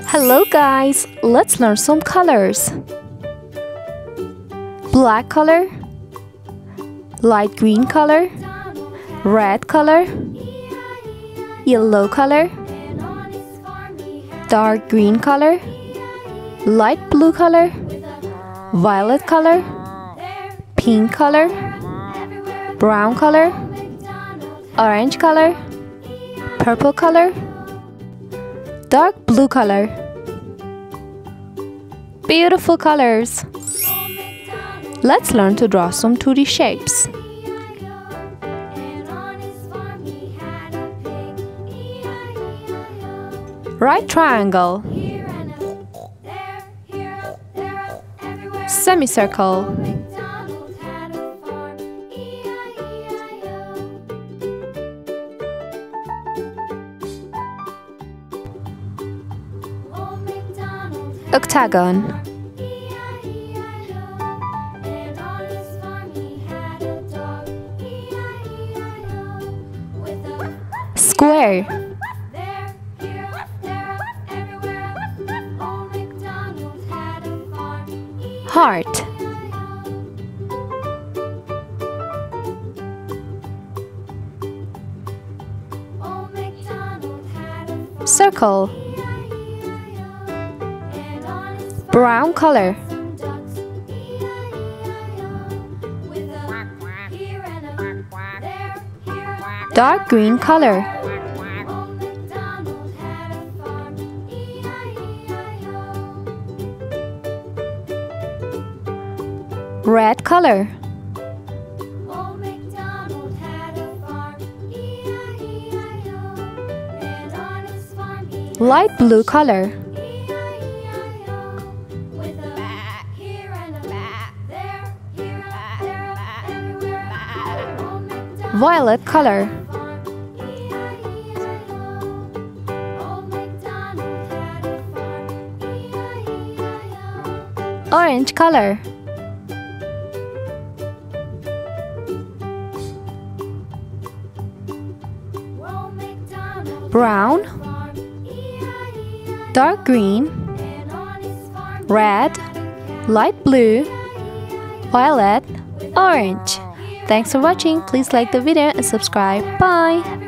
Hello guys, let's learn some colors. Black color, light green color, red color, yellow color, dark green color, light blue color, violet color, pink color, brown color, orange color, purple color, dark blue color. Beautiful colors! Let's learn to draw some 2D shapes. Right triangle, semicircle, octagon, square, heart, circle, brown color, dark green color, red color, light blue color, violet color, orange color, brown, dark green, red, light blue, violet, orange. Thanks for watching. Please like the video and subscribe. Bye!